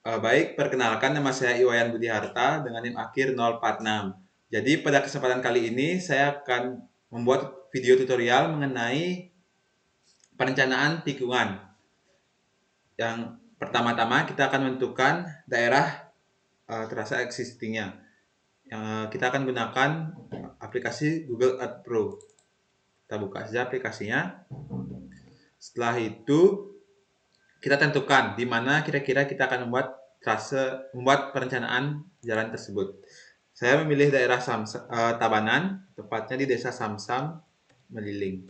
Baik, perkenalkan nama saya Iwayan Budi Harta dengan NIM akhir 046. Jadi pada kesempatan kali ini saya akan membuat video tutorial mengenai perencanaan tikungan. Yang pertama-tama kita akan menentukan daerah terasa existingnya. Kita akan gunakan aplikasi Google Earth Pro. Kita buka saja aplikasinya. Setelah itu kita tentukan di mana kira-kira kita akan membuat perencanaan jalan tersebut. Saya memilih daerah Tabanan, tepatnya di Desa Samsam, Meliling.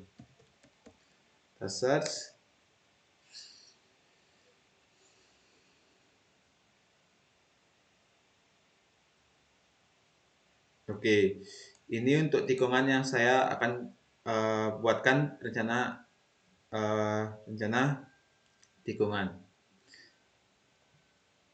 Kita search. Oke, ini untuk tikungan yang saya akan buatkan rencana tikungan.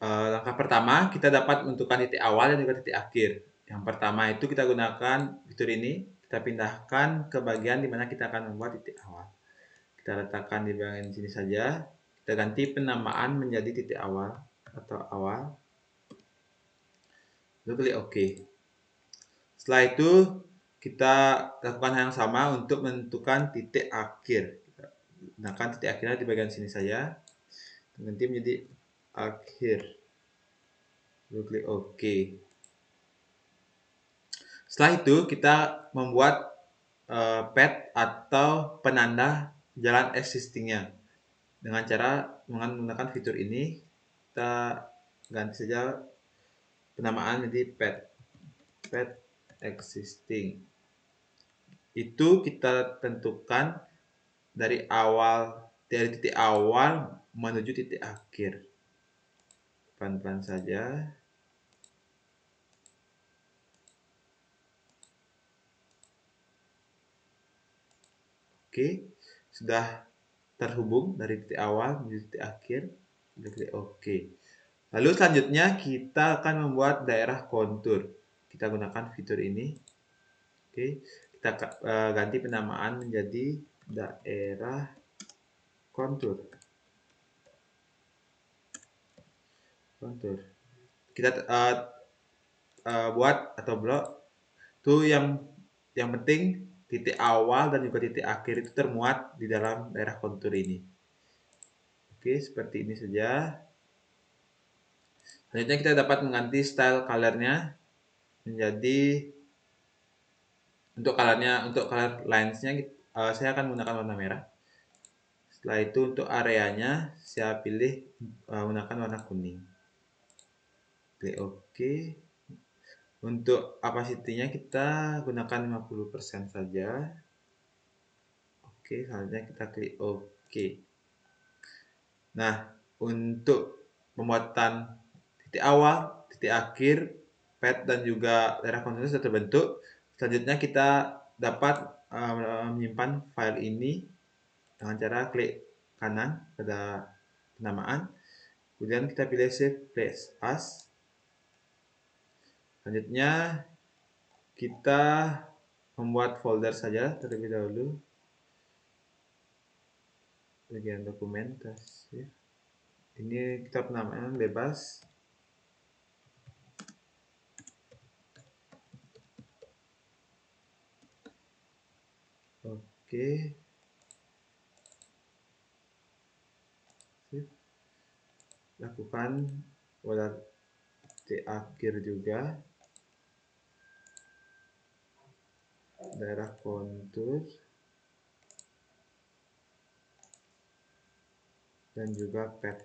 Langkah pertama, kita dapat menentukan titik awal dan juga titik akhir. Yang pertama itu kita gunakan fitur ini, kita pindahkan ke bagian di mana kita akan membuat titik awal. Kita letakkan di bagian sini saja. Kita ganti penamaan menjadi titik awal atau awal. Lalu klik OK. Setelah itu, kita lakukan hal yang sama untuk menentukan titik akhir. Kita gunakan titik akhirnya di bagian sini saja. Ganti menjadi akhir. Lalu klik OK. Setelah itu kita membuat pad atau penanda jalan existingnya dengan cara menggunakan fitur ini. Kita ganti saja penamaan menjadi pad existing. Itu kita tentukan dari titik awal menuju titik akhir. Pelan-pelan saja. Oke, sudah terhubung dari titik awal menuju titik akhir. Kita klik OK. Lalu selanjutnya kita akan membuat daerah kontur. Kita gunakan fitur ini. Oke, kita ganti penamaan menjadi daerah kontur. Kita buat atau blok. Itu yang penting titik awal dan juga titik akhir itu termuat di dalam daerah kontur ini. Oke, seperti ini saja. Selanjutnya kita dapat mengganti style color-nya menjadi untuk color lines-nya saya akan menggunakan warna merah. Setelah itu untuk areanya saya pilih menggunakan warna kuning. Klik OK. Untuk opacity-nya kita gunakan 50% saja. Oke, selanjutnya kita klik OK. Nah, untuk pembuatan titik awal, titik akhir, pad dan juga daerah kontur sudah terbentuk. Selanjutnya kita dapat menyimpan file ini dengan cara klik kanan pada penamaan. Kemudian kita pilih Save Place As. Selanjutnya kita membuat folder saja terlebih dahulu. Bagian dokumentasi. Ini kita penamaan bebas. Oke. Lakukan pada titik akhir juga. Daerah kontur. Dan juga pad.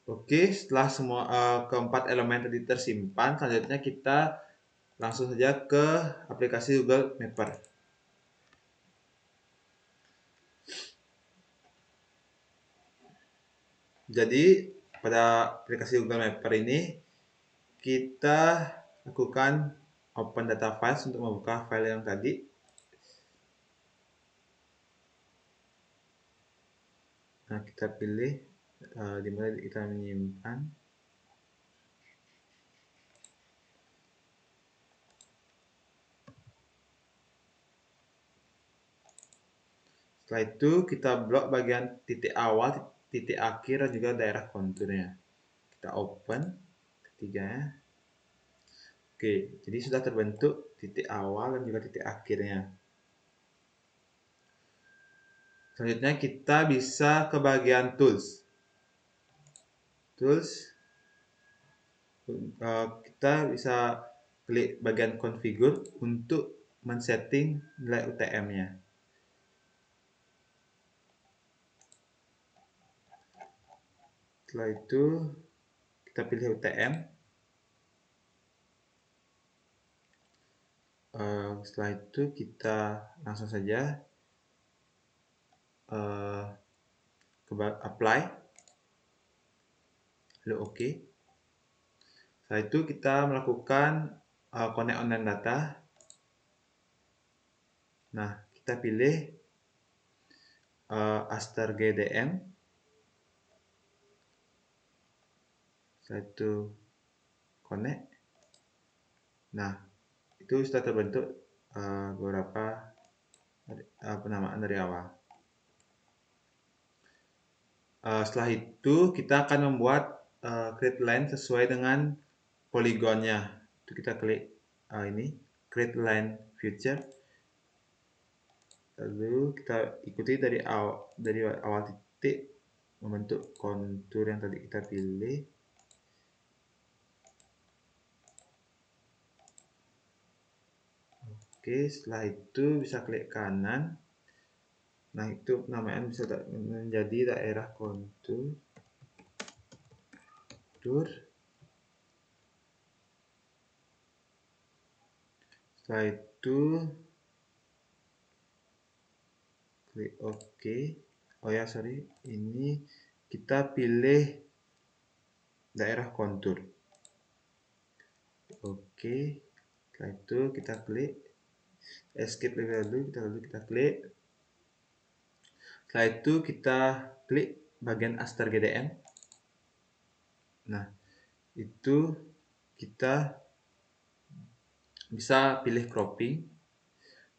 Oke, setelah semua keempat elemen tadi tersimpan, selanjutnya kita langsung saja ke aplikasi Google Mapper. Jadi pada aplikasi Google Mapper ini kita lakukan open data files untuk membuka file yang tadi. Nah, kita pilih di mana kita menyimpan. Setelah itu kita blok bagian titik awal, titik akhir, dan juga daerah konturnya. Kita open ketiganya. Oke, jadi sudah terbentuk titik awal dan juga titik akhirnya. Selanjutnya kita bisa ke bagian tools. Kita bisa klik bagian configure untuk men-setting nilai UTM-nya. Setelah itu kita pilih UTM. Setelah itu kita langsung saja ke apply, lalu OK. Setelah itu kita melakukan connect online data. Nah, kita pilih Aster GDM. Setelah itu connect. Nah, itu sudah terbentuk beberapa penamaan dari awal. Setelah itu kita akan membuat create line sesuai dengan poligonnya. Itu kita klik ini create line feature. Lalu kita ikuti dari awal titik membentuk kontur yang tadi kita pilih. Oke, setelah itu bisa klik kanan. Nah, itu penamaan bisa menjadi daerah kontur. Setelah itu klik OK. Oh ya, sorry. Ini kita pilih daerah kontur. Oke. Setelah itu kita klik escape lalu kita klik. Setelah itu kita klik bagian Aster GDM. Nah, itu kita bisa pilih cropping.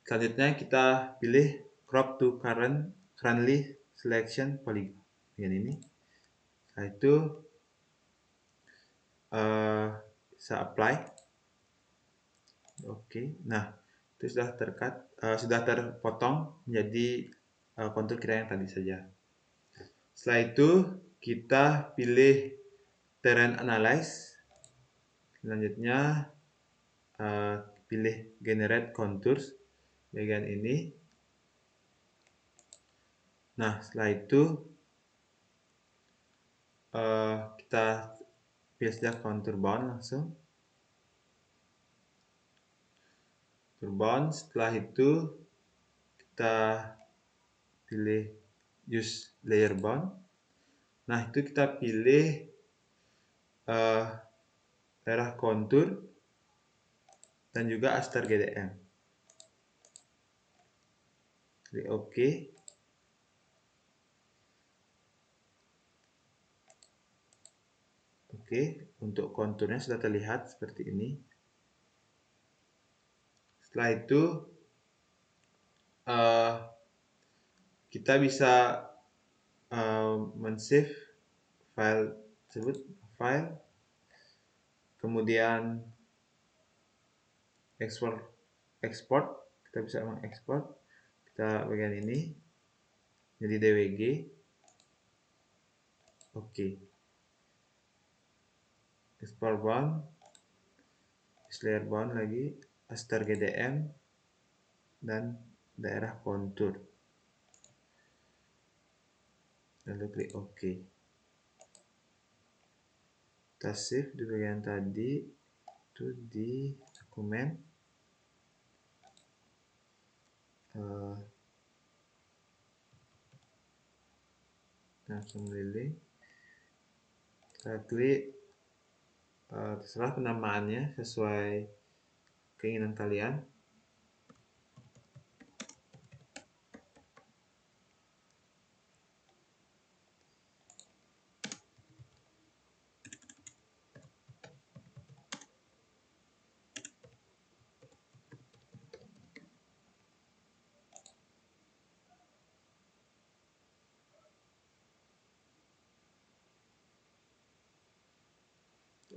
Selanjutnya kita pilih crop to currently selection polygon. Bagian ini. Setelah itu bisa apply. Oke. Nah, itu sudah terpotong menjadi kontur kita yang tadi saja. Setelah itu kita pilih terrain analyze. Selanjutnya pilih generate contours bagian ini. Nah, setelah itu kita pilih saja contour bound langsung. Bound. Setelah itu kita pilih use layer bound. Nah, itu kita pilih daerah kontur dan juga Aster GDM. Klik OK. Oke, untuk konturnya sudah terlihat seperti ini. Setelah itu kita bisa men-save file tersebut, kemudian export. Kita bisa mengekspor. Kita bagian ini jadi DWG. Oke. Export bound, layer bound lagi, Aster GDM dan daerah kontur. Lalu klik OK. Kita save di bagian tadi itu di dokumen. Langsung lilin. Kita klik terserah penamaannya sesuai keinginan kalian.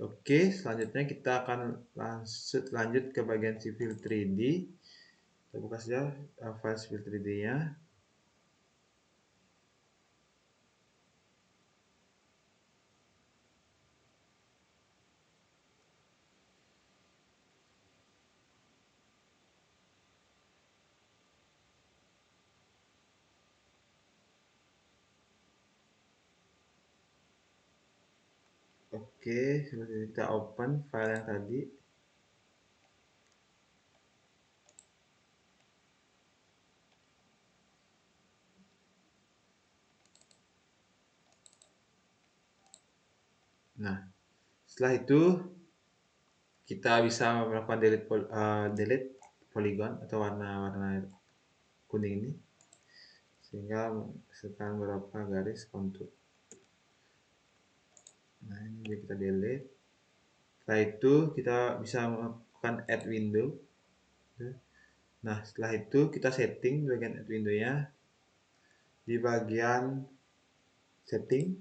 Oke, selanjutnya kita akan lanjut ke bagian civil 3D. Kita buka saja file civil 3D-nya. Oke, selanjutnya kita open file yang tadi. Nah, setelah itu kita bisa melakukan delete polygon atau warna-warna kuning ini, sehingga menghasilkan beberapa garis kontur. Nah, ini kita delete. Setelah itu kita bisa melakukan add window. Nah, setelah itu kita setting bagian add window-nya. Di bagian setting,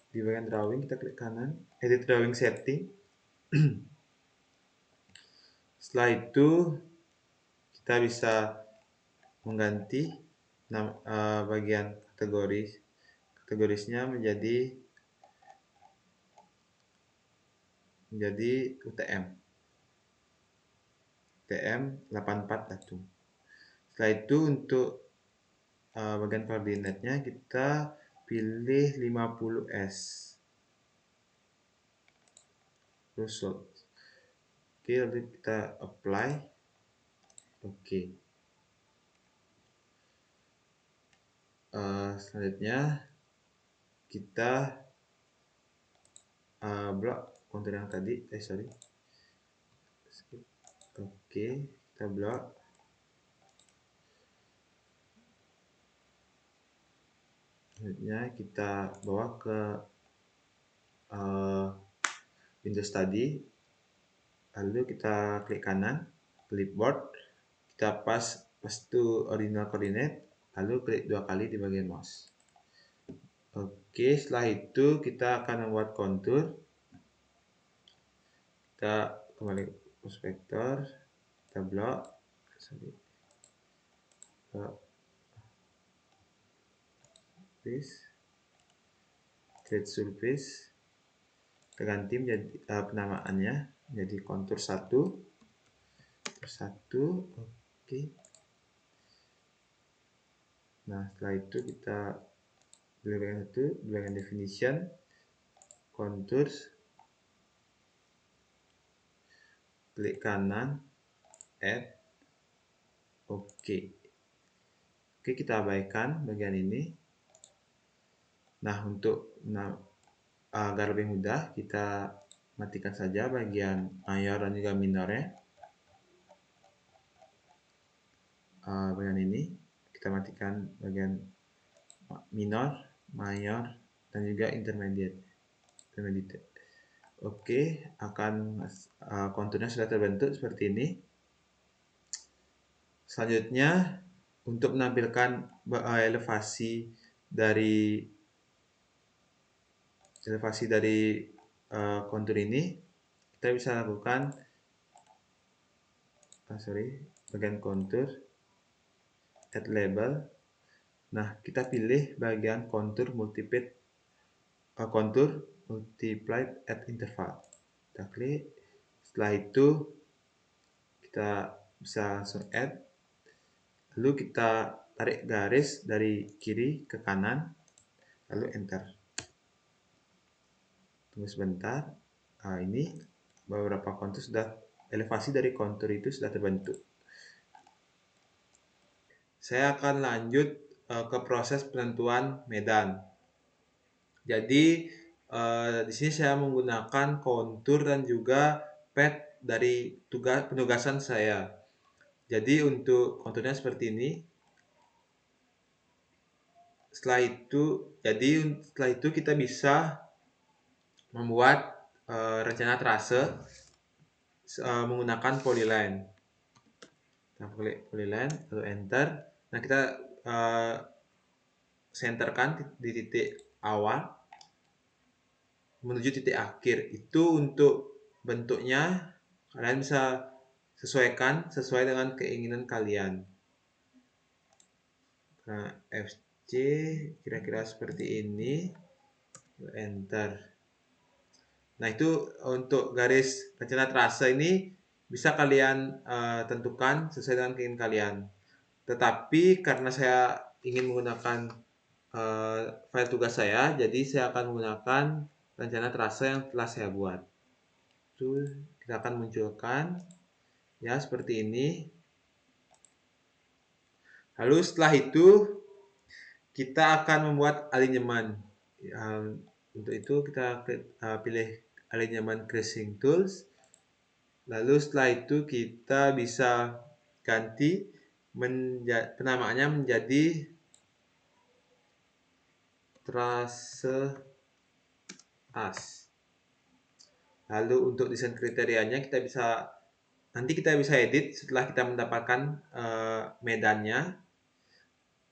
di bagian drawing kita klik kanan, edit drawing setting. Setelah itu kita bisa mengganti bagian kategorisnya menjadi UTM 84 datum. Setelah itu untuk bagian koordinatnya kita pilih 50S result. Oke, lalu kita apply. Oke. Selanjutnya kita blok kontur yang tadi. Sorry. Oke, kita blok. Selanjutnya kita bawa ke Windows tadi, lalu kita klik kanan, clipboard, kita paste to original coordinate, lalu klik 2 kali di bagian mouse. Oke, setelah itu kita akan membuat kontur. Kita kembali ke prospektor, kita blok, create surface, kita ganti menjadi penamaannya jadi kontur 1. Oke. Nah, setelah itu kita pilih bagian 1, bagian definition, contours, klik kanan, add, oke. Oke, kita abaikan bagian ini. Nah, untuk agar lebih mudah, kita matikan saja bagian mayor dan juga minornya. Bagian ini kita matikan bagian minor, mayor, dan juga intermediate. Oke, konturnya sudah terbentuk seperti ini. Selanjutnya, untuk menampilkan elevasi dari kontur ini, kita bisa lakukan bagian kontur, add label. Nah, kita pilih bagian kontur multiplied at interval. Kita klik. Setelah itu kita bisa langsung add. Lalu kita tarik garis dari kiri ke kanan, lalu enter. Tunggu sebentar. Ini beberapa kontur elevasi dari kontur itu sudah terbentuk. Saya akan lanjut ke proses penentuan medan. Jadi di sini saya menggunakan kontur dan juga pad dari penugasan saya. Jadi untuk konturnya seperti ini. Setelah itu kita bisa membuat rencana trase menggunakan polyline. Kita klik polyline lalu enter. Nah, kita senterkan di titik awal. menuju titik akhir. Itu untuk bentuknya kalian bisa sesuaikan sesuai dengan keinginan kalian. Nah, FC kira-kira seperti ini. Enter. Nah, itu untuk garis rencana trase ini bisa kalian tentukan sesuai dengan keinginan kalian. Tetapi karena saya ingin menggunakan file tugas saya, jadi saya akan menggunakan rencana trase yang telah saya buat. Itu kita akan munculkan ya seperti ini. Lalu setelah itu kita akan membuat alinyeman. Untuk itu kita pilih alinyeman creasing tools. Lalu setelah itu kita bisa ganti penamaannya menjadi trase as. Lalu untuk desain kriterianya nanti kita bisa edit setelah kita mendapatkan medannya.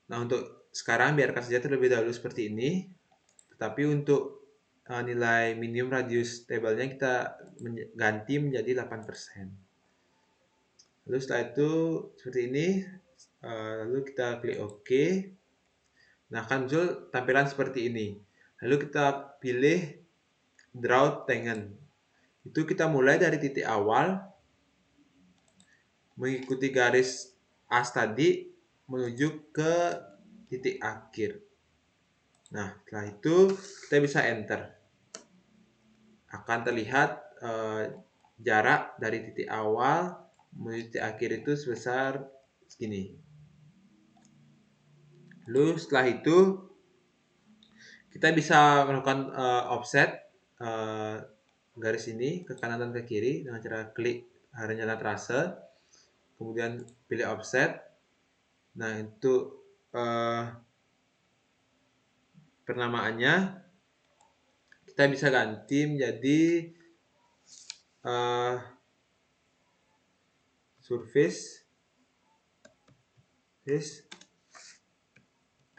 Nah, untuk sekarang biarkan saja terlebih dahulu seperti ini. Tetapi untuk nilai minimum radius tabelnya kita ganti menjadi 8%. Lalu setelah itu seperti ini. Lalu kita klik OK. Nah, akan muncul tampilan seperti ini. Lalu kita pilih Draw Tangen. Itu kita mulai dari titik awal, mengikuti garis as tadi, menuju ke titik akhir. Nah, setelah itu kita bisa enter. Akan terlihat jarak dari titik awal menuju titik akhir itu sebesar segini. Lalu setelah itu kita bisa melakukan offset garis ini ke kanan dan ke kiri dengan cara klik rencana trase, kemudian pilih offset. Nah, itu penamaannya kita bisa ganti menjadi surface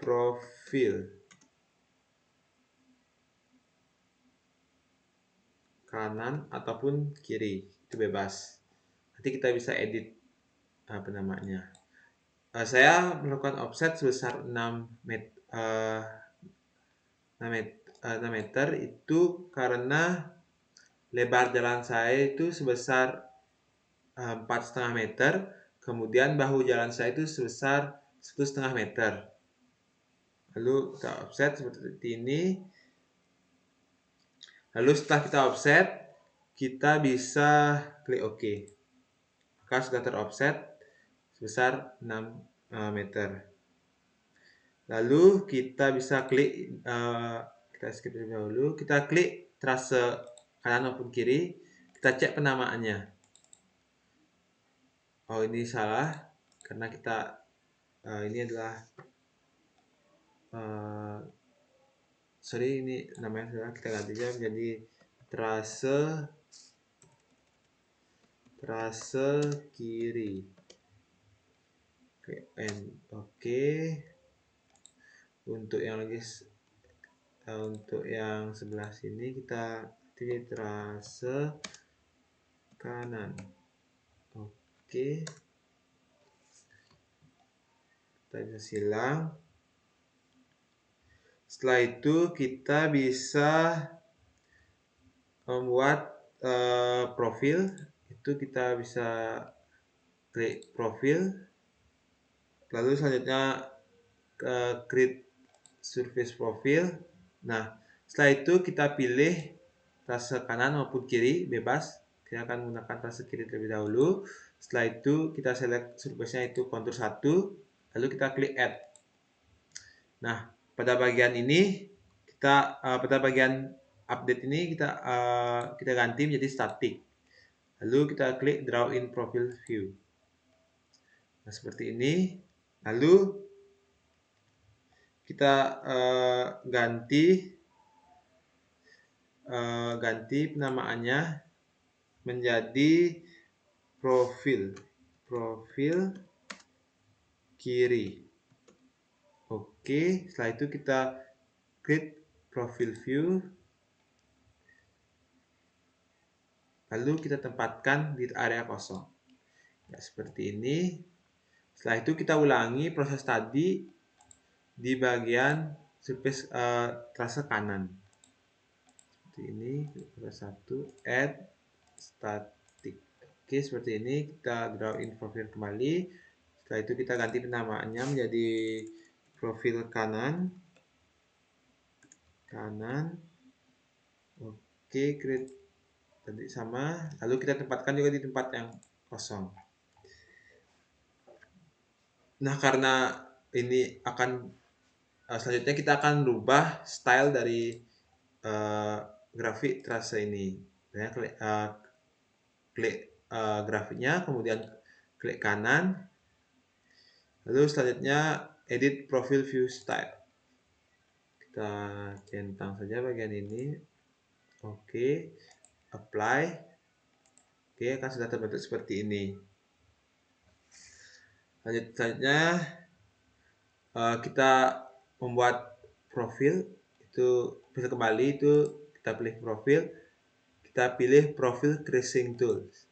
profil kanan ataupun kiri, itu bebas. Nanti kita bisa edit penamaannya. Saya melakukan offset sebesar 6 meter itu karena lebar jalan saya itu sebesar 4,5 meter, kemudian bahu jalan saya itu sebesar 1,5 meter. Lalu kita offset seperti ini. Lalu setelah kita offset, kita bisa klik OK. Maka sudah teroffset sebesar 6 meter. Lalu kita bisa klik, kita skip terlebih dahulu, kita klik trase kanan maupun kiri, kita cek penamaannya. Oh, ini salah karena kita ini adalah sorry, ini namanya salah, kita ganti aja menjadi trase kiri. Oke. Untuk yang sebelah sini kita pilih trase kanan. Oke. Kita bisa silang. Setelah itu kita bisa membuat profil. Itu kita bisa klik profil. Lalu selanjutnya create surface profile. Nah, setelah itu kita pilih trase kanan maupun kiri, bebas. Kita akan menggunakan trase kiri terlebih dahulu. Setelah itu kita select surface-nya itu kontur 1, lalu kita klik add. Nah, pada bagian ini pada bagian update ini kita ganti menjadi static. Lalu kita klik draw in profile view. Nah, seperti ini. Lalu kita ganti penamaannya menjadi profil kiri. Oke, setelah itu kita klik profile view. lalu kita tempatkan di area kosong. Ya, seperti ini. Setelah itu kita ulangi proses tadi di bagian surface trase kanan. Seperti ini, satu add static. Oke, seperti ini kita draw in profil kembali. Setelah itu kita ganti penamaannya menjadi profil kanan. Oke, create tadi sama. Lalu kita tempatkan juga di tempat yang kosong. Nah, karena ini akan selanjutnya kita akan rubah style dari grafik trase ini. Ya, klik grafiknya, kemudian klik kanan, lalu selanjutnya edit profile view style. Kita centang saja bagian ini. Oke, apply. Oke, akan sudah terbentuk seperti ini. Selanjutnya kita membuat profil. Itu bisa kembali, itu kita pilih profil, kita pilih profil tracing tools.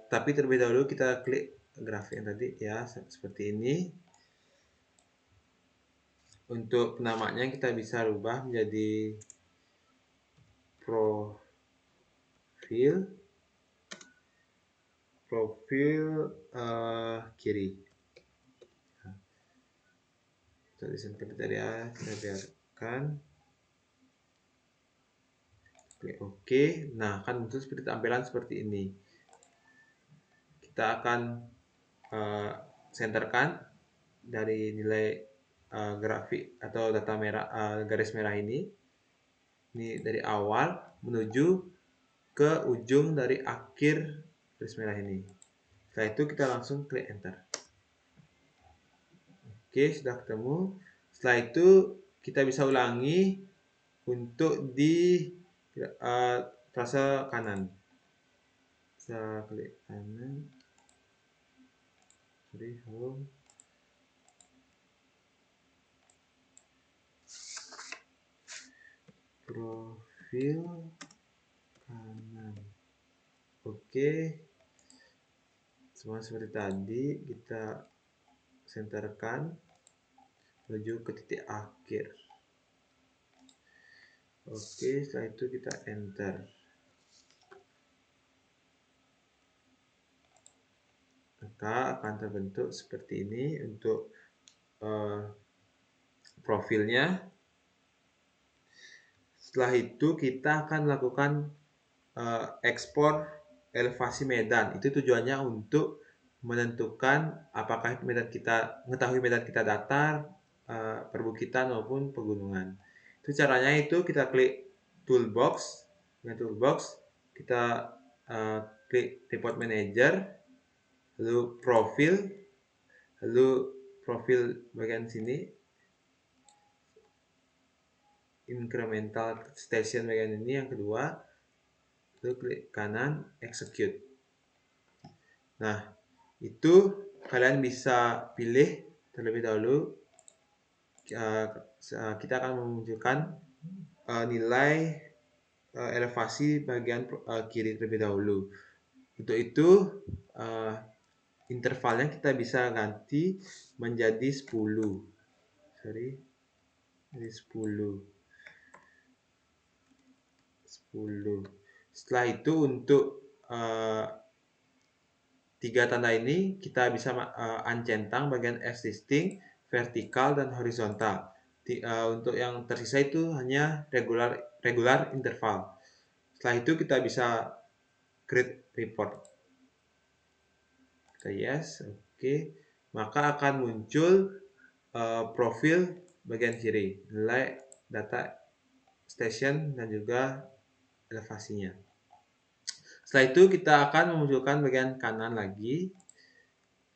Tapi terlebih dahulu kita klik grafik yang tadi ya, seperti ini. Untuk namanya kita bisa rubah menjadi profil kiri. Tulisan kriteria kita biarkan. Klik OK. Nah, akan muncul seperti tampilan seperti ini. Kita akan senterkan dari nilai grafik atau data merah, garis merah ini dari awal menuju ke ujung dari akhir garis merah ini. Setelah itu kita langsung klik enter. Oke, sudah ketemu. Setelah itu kita bisa ulangi untuk di trase kanan. Saya klik kanan. Home. Profil kanan. Oke. Semua seperti tadi, kita senterkan menuju ke titik akhir. Oke, setelah itu kita enter. Maka akan terbentuk seperti ini untuk profilnya. Setelah itu kita akan melakukan ekspor elevasi medan. Itu tujuannya untuk menentukan apakah mengetahui medan kita datar, perbukitan maupun pegunungan. Itu caranya itu kita klik toolbox. Dengan toolbox kita klik report manager, lalu profil bagian sini, incremental station bagian ini yang kedua, lalu klik kanan execute. Nah, itu kalian bisa pilih terlebih dahulu. Kita akan memunculkan nilai elevasi bagian kiri terlebih dahulu. Untuk itu intervalnya kita bisa ganti menjadi 10. Jadi 10. Setelah itu untuk tiga tanda ini kita bisa uncentang bagian existing, vertikal, dan horizontal. Untuk yang tersisa itu hanya regular interval. Setelah itu kita bisa create report. Kita yes, oke. Maka akan muncul profil bagian kiri, nilai data station dan juga elevasinya. Setelah itu kita akan memunculkan bagian kanan lagi.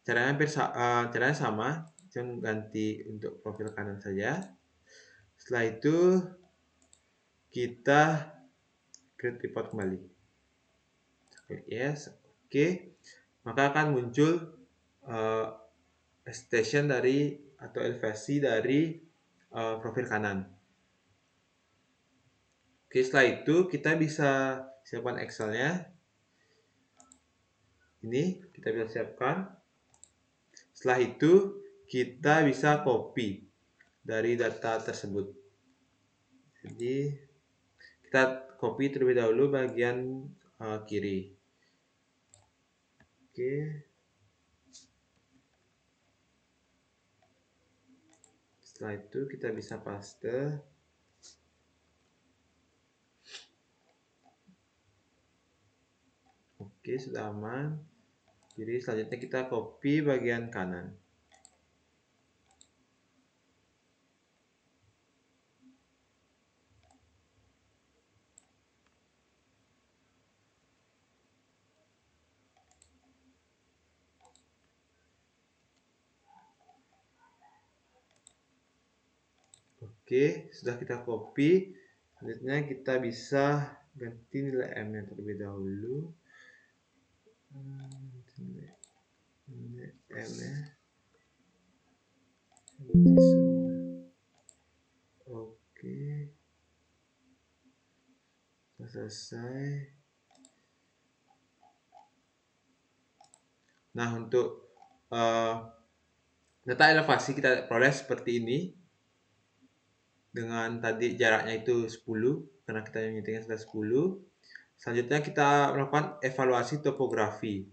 Caranya sama, cuma ganti untuk profil kanan saja. Setelah itu kita create report kembali. Yes, oke. Maka akan muncul station dari atau elevasi dari profil kanan. Oke, setelah itu kita bisa siapkan Excel-nya. Ini kita bisa siapkan. Setelah itu kita bisa copy dari data tersebut. Jadi kita copy terlebih dahulu bagian kiri. Oke. Setelah itu kita bisa paste. Oke, sudah aman. Jadi selanjutnya kita copy bagian kanan. Oke, sudah kita copy. Selanjutnya kita bisa ganti nilai M-nya terlebih dahulu. Nilai M-nya. Oke. Selesai. Nah, untuk data elevasi kita peroleh seperti ini. Dengan tadi jaraknya itu 10, karena kita menyitingnya sudah 10. Selanjutnya kita melakukan evaluasi topografi.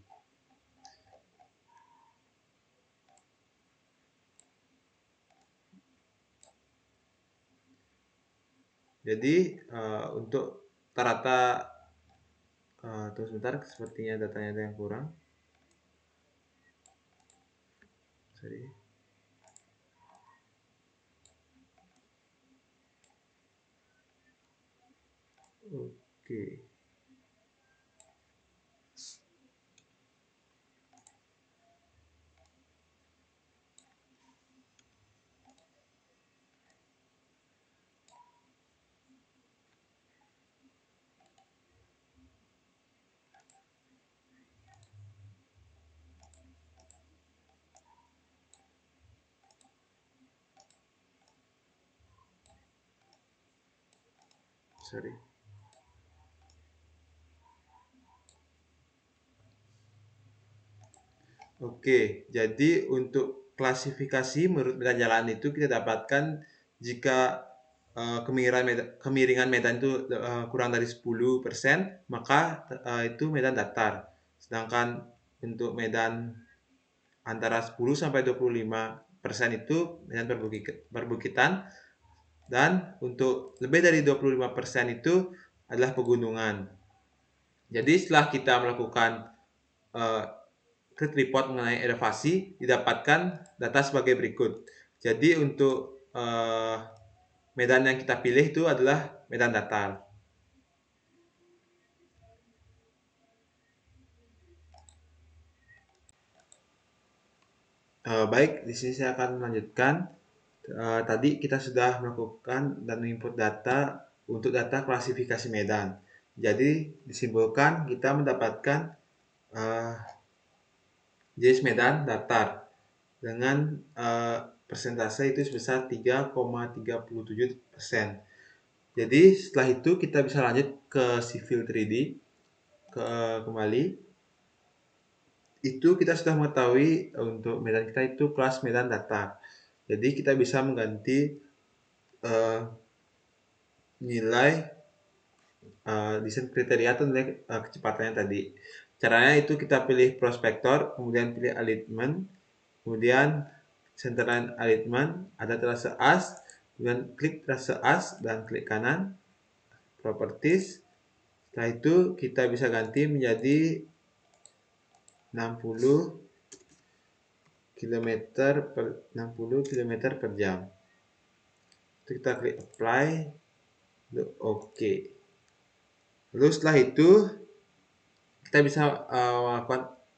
Jadi untuk rata-rata tunggu sebentar, sepertinya datanya ada yang kurang. Sorry. Oke. Sorry. Oke, jadi untuk klasifikasi menurut medan jalan itu kita dapatkan jika kemiringan medan itu kurang dari 10%, maka itu medan datar. Sedangkan untuk medan antara 10 sampai 25% itu medan perbukitan, dan untuk lebih dari 25% itu adalah pegunungan. Jadi setelah kita melakukan uh, Grid report mengenai elevasi didapatkan data sebagai berikut. Jadi untuk medan yang kita pilih itu adalah medan datar. Baik, di sini saya akan melanjutkan. Tadi kita sudah melakukan dan menginput data untuk data klasifikasi medan. Jadi disimpulkan kita mendapatkan jenis medan datar dengan persentase itu sebesar 3,37%. Jadi setelah itu kita bisa lanjut ke civil 3D kembali. Itu kita sudah mengetahui untuk medan kita itu kelas medan datar. Jadi kita bisa mengganti nilai desain kriteria atau nilai kecepatannya tadi. Caranya itu kita pilih prospektor, kemudian pilih alignment, kemudian center line alignment, ada trase as, kemudian klik trase as dan klik kanan, properties. Setelah itu kita bisa ganti menjadi 60 km per jam. Kita klik apply, lalu OK. Lalu setelah itu kita bisa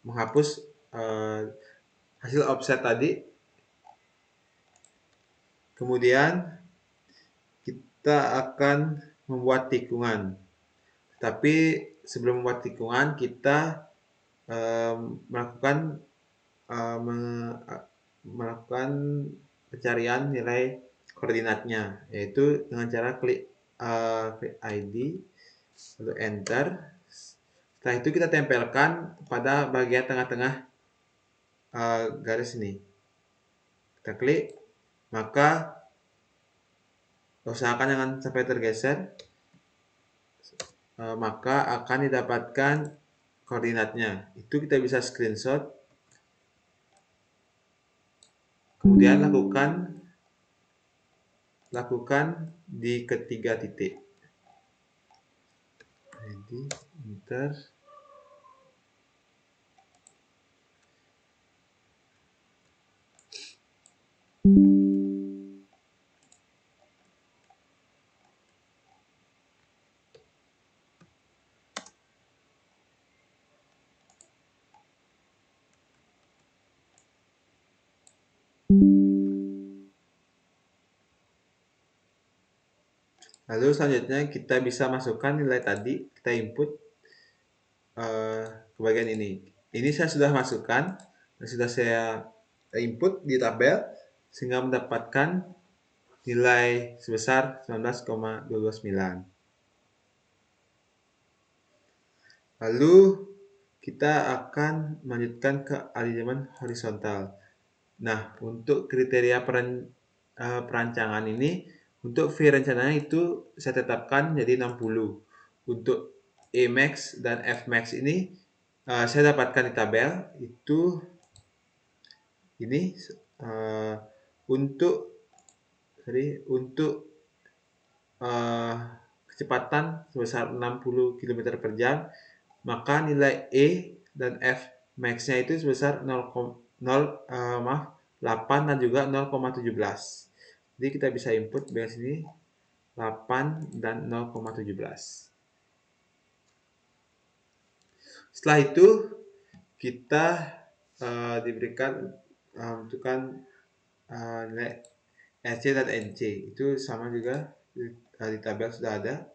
menghapus hasil offset tadi. Kemudian kita akan membuat tikungan. Tapi sebelum membuat tikungan kita melakukan melakukan pencarian nilai koordinatnya, yaitu dengan cara klik ID, lalu enter. Setelah itu kita tempelkan pada bagian tengah-tengah garis ini. Kita klik, maka usahakan jangan sampai tergeser, maka akan didapatkan koordinatnya. Itu kita bisa screenshot, kemudian lakukan di ketiga titik. Jadi enter. Lalu selanjutnya kita bisa masukkan nilai tadi, kita input ke bagian ini. Ini saya sudah masukkan dan sudah saya input di tabel sehingga mendapatkan nilai sebesar 19,229. Lalu kita akan melanjutkan ke alignment horizontal. Nah, untuk kriteria perancangan ini, untuk V rencananya itu saya tetapkan jadi 60. Untuk Emax dan Fmax ini saya dapatkan di tabel itu ini untuk uh, kecepatan sebesar 60 km per jam, maka nilai E dan F max-nya itu sebesar 8 dan juga 0,17. Jadi kita bisa input di sini 8 dan 0,17. Setelah itu kita diberikan menentukan nilai SC dan NC. Itu sama juga di tabel sudah ada.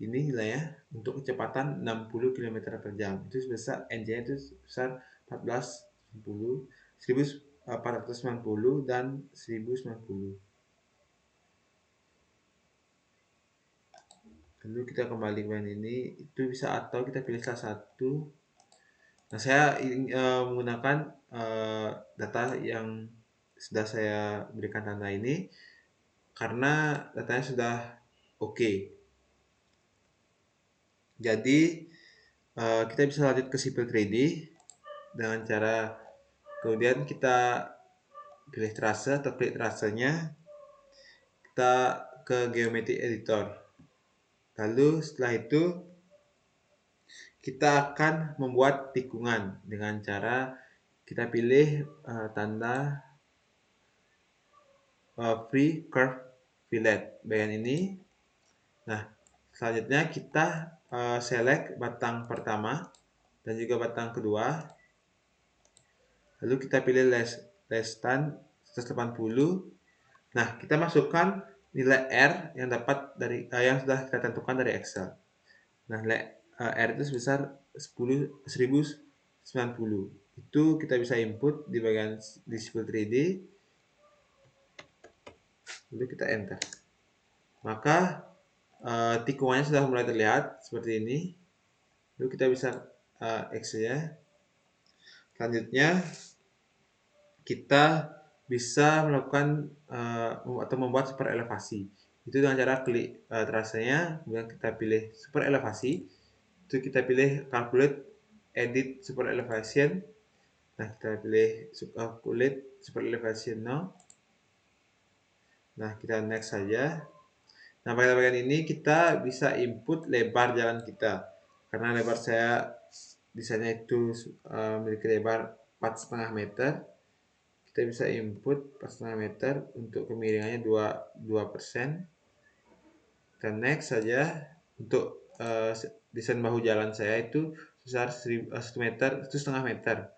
Ini nilainya untuk kecepatan 60 km per jam. Itu sebesar NC-nya itu sebesar 1490 dan 1090. Lalu kita kembali ke ini, itu bisa atau kita pilih salah satu. Nah, saya menggunakan data yang sudah saya berikan tanda ini karena datanya sudah oke. Jadi kita bisa lanjut ke Civil 3D dengan cara kemudian kita pilih trase atau klik trasenya, kita ke Geometry Editor. Lalu setelah itu kita akan membuat tikungan dengan cara kita pilih tanda Free Curve Fillet bagian ini. Nah, selanjutnya kita select batang pertama dan juga batang kedua. Lalu kita pilih less than 180. Nah, kita masukkan nilai R yang dapat dari yang sudah kita tentukan dari Excel. Nah, nilai R itu sebesar 1090. Itu kita bisa input di bagian Civil 3D. Lalu kita enter. Maka tikungannya sudah mulai terlihat seperti ini. Lalu kita bisa X-nya. Selanjutnya kita bisa melakukan atau membuat super elevasi. Itu dengan cara klik trasenya, kemudian kita pilih super elevasi. Itu kita pilih calculate edit super elevation. Nah, kita pilih calculate super elevation now. Nah, kita next saja. Nah, pada bagian ini kita bisa input lebar jalan kita. Karena lebar saya desainnya itu memiliki lebar 4,5 meter. Kita bisa input 4,5 meter untuk kemiringannya 2%. Kita next saja. Untuk desain bahu jalan saya itu sebesar 1 meter, 1,5 meter.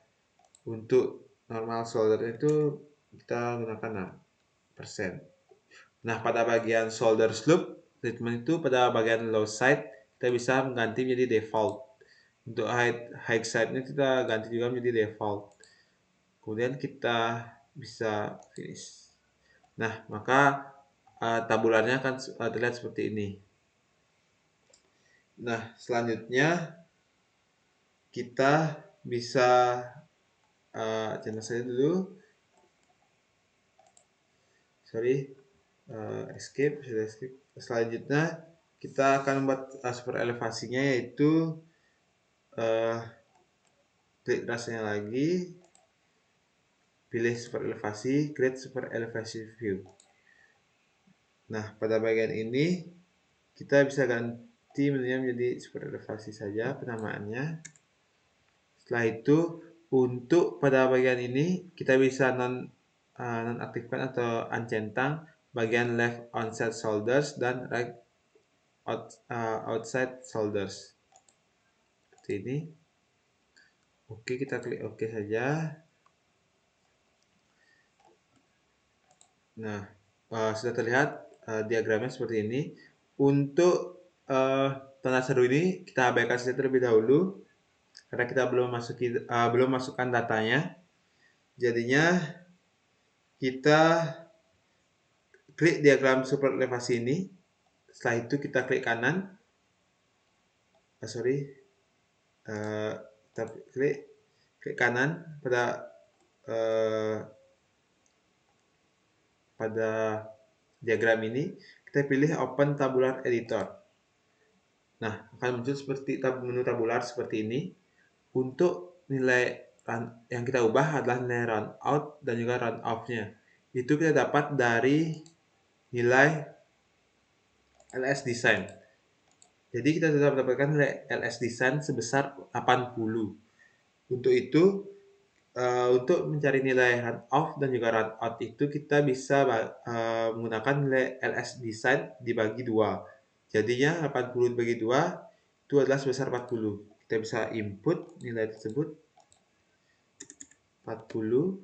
Untuk normal shoulder itu kita gunakan 6%. Nah, pada bagian shoulder slope treatment itu pada bagian low side kita bisa mengganti menjadi default. Untuk high side-nya kita ganti juga menjadi default. Kemudian kita bisa finish. Nah, maka tabularnya akan terlihat seperti ini. Nah, selanjutnya kita bisa channel saya dulu. Sorry, escape, sudah escape. Selanjutnya kita akan membuat super elevasinya, yaitu klik rasanya lagi, pilih super elevasi, create super elevation view. Nah, pada bagian ini kita bisa ganti menunya menjadi super elevasi saja penamaannya. Setelah itu, untuk pada bagian ini kita bisa nonaktifkan atau uncentang bagian left onset shoulders dan right outside shoulders. Seperti ini. Oke, kita klik OK saja. Nah, sudah terlihat diagramnya seperti ini. Untuk tanda seru ini kita abaikan saja terlebih dahulu karena kita belum masukkan datanya. Jadinya kita klik diagram super elevasi ini. Setelah itu kita klik kanan. Kita klik kanan pada diagram ini. Kita pilih Open Tabular Editor. Nah, akan muncul seperti menu tabular seperti ini. Untuk nilai yang kita ubah adalah nilai run out dan juga run off-nya. Itu kita dapat dari nilai LS Design. Jadi kita sudah mendapatkan nilai LS Design sebesar 80. Untuk itu, untuk mencari nilai run off dan juga run out itu kita bisa menggunakan nilai LS Design dibagi 2. Jadinya 80 dibagi 2 itu adalah sebesar 40. Kita bisa input nilai tersebut 40.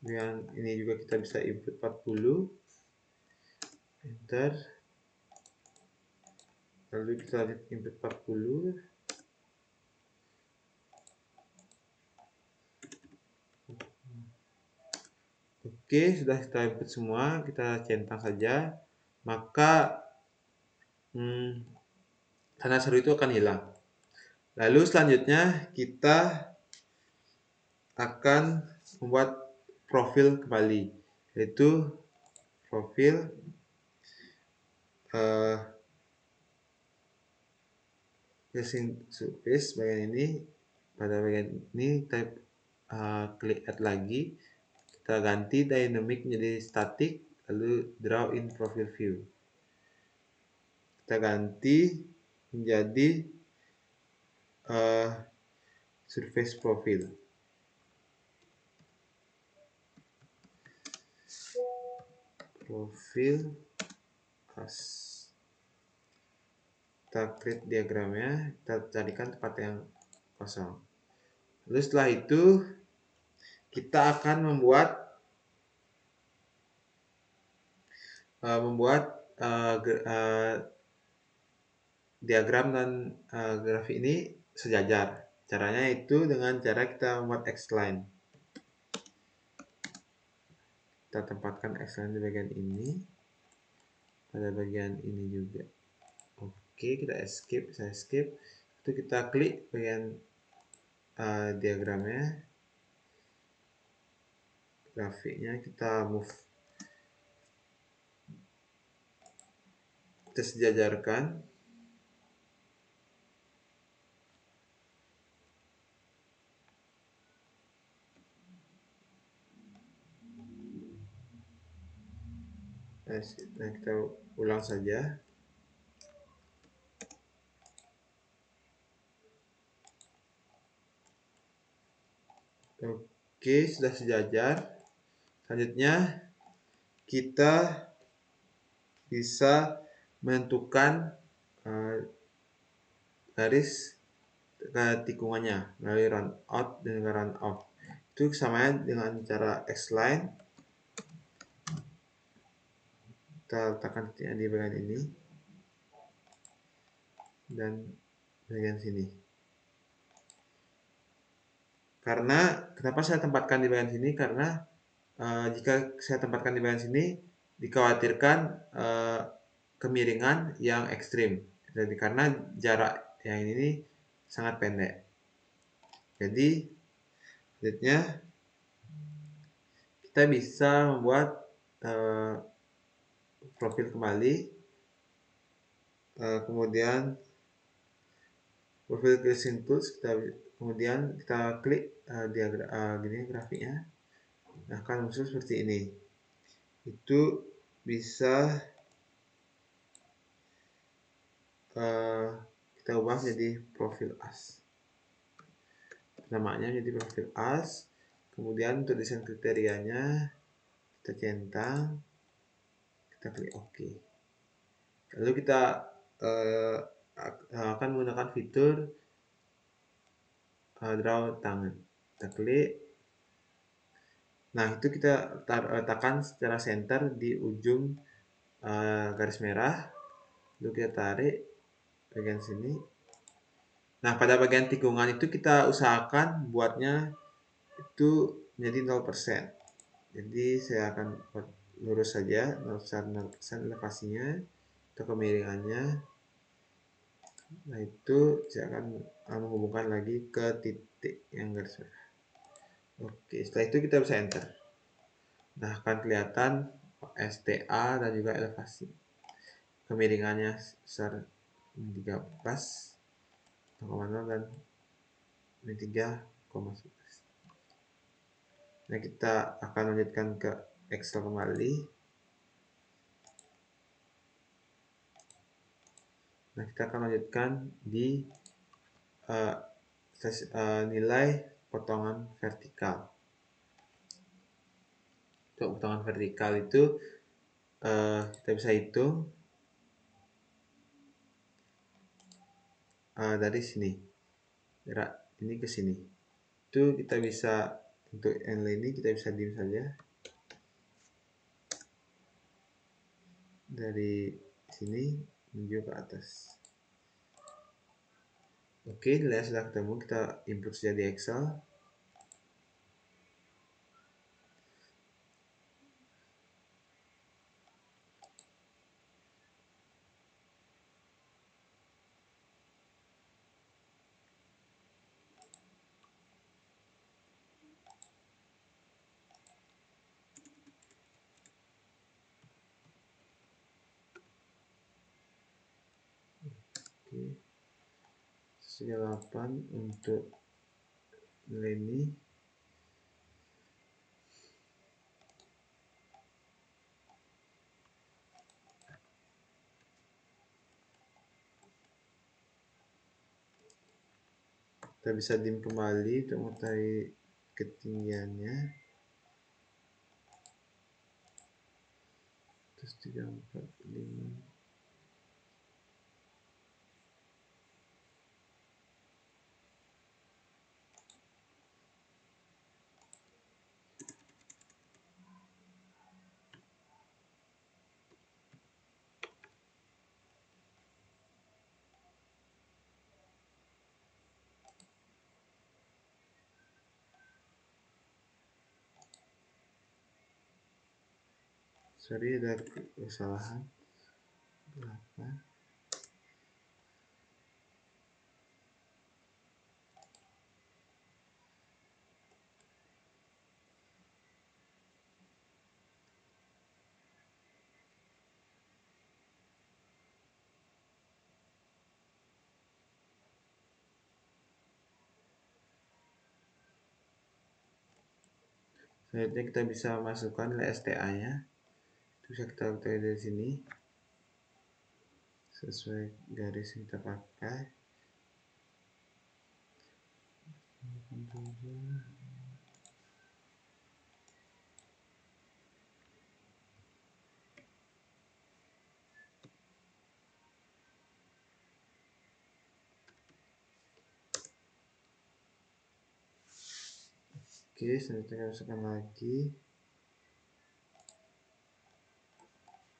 Dengan ini juga kita bisa input 40. Enter. Lalu kita lanjut input 40. Oke, sudah kita input semua, kita centang saja. Maka tanda seru itu akan hilang. Lalu selanjutnya kita akan membuat profil kembali, yaitu profil facing surface bagian ini. Pada bagian ini kita klik add lagi, kita ganti dynamic menjadi static, lalu draw in profile view. Kita ganti menjadi surface profile. Profil as. Kita create diagramnya, kita carikan tempat yang kosong. Lalu setelah itu kita akan membuat diagram dan grafik ini sejajar. Caranya itu dengan cara kita membuat X-line. Kita tempatkan X-line di bagian ini, pada bagian ini juga. Oke, kita escape, saya escape. Itu kita klik bagian diagramnya, grafiknya kita move, kita sejajarkan. Nah, kita ulang saja. Oke, sudah sejajar. Selanjutnya kita bisa menentukan garis tikungannya melalui run out dan run off. Itu sama dengan cara X-line. Kita letakkan titiknya di bagian ini dan bagian sini. Kenapa saya tempatkan di bagian sini? Karena jika saya tempatkan di bagian sini, dikhawatirkan kemiringan yang ekstrim. Jadi karena jarak yang ini sangat pendek. Jadi selanjutnya kita bisa membuat profil kembali, kemudian profil creation tools, kemudian kita klik gini grafiknya. Nah, akan muncul seperti ini. Itu bisa kita ubah jadi profil as. Namanya jadi profil as. Kemudian untuk desain kriterianya kita centang, kita klik OK. Lalu kita akan menggunakan fitur draw tangan. Kita klik. Nah, itu kita letakkan secara center di ujung garis merah. Lalu kita tarik bagian sini. Nah, pada bagian tikungan itu kita usahakan buatnya itu menjadi 0%. Jadi saya akan buat lurus saja 0% elevasinya atau kemiringannya. Nah, itu saya akan menghubungkan lagi ke titik yang garis merah. Oke, setelah itu kita bisa enter. Nah, akan kelihatan STA dan juga elevasi. Kemiringannya sebesar 13,0 dan 3,11. Nah, kita akan lanjutkan ke Excel kembali. Nah, kita akan lanjutkan di nilai potongan vertikal. Untuk potongan vertikal itu kita bisa hitung dari sini, jarak ini ke sini. Itu kita bisa, untuk yang lain ini kita bisa diam saja. Dari sini menuju ke atas. Oke, nilai sudah ketemu, kita input saja di Excel. Oke. 8 untuk nilai ini. Kita bisa dim kembali untuk mengetahui ketinggiannya. Terus 3, 4, 5. Sorry, ada kesalahan. 8. Selanjutnya kita bisa masukkan nilai STA-nya. Bisa kita ketahui dari sini sesuai garis yang kita pakai. Oke, selanjutnya kita masukkan lagi.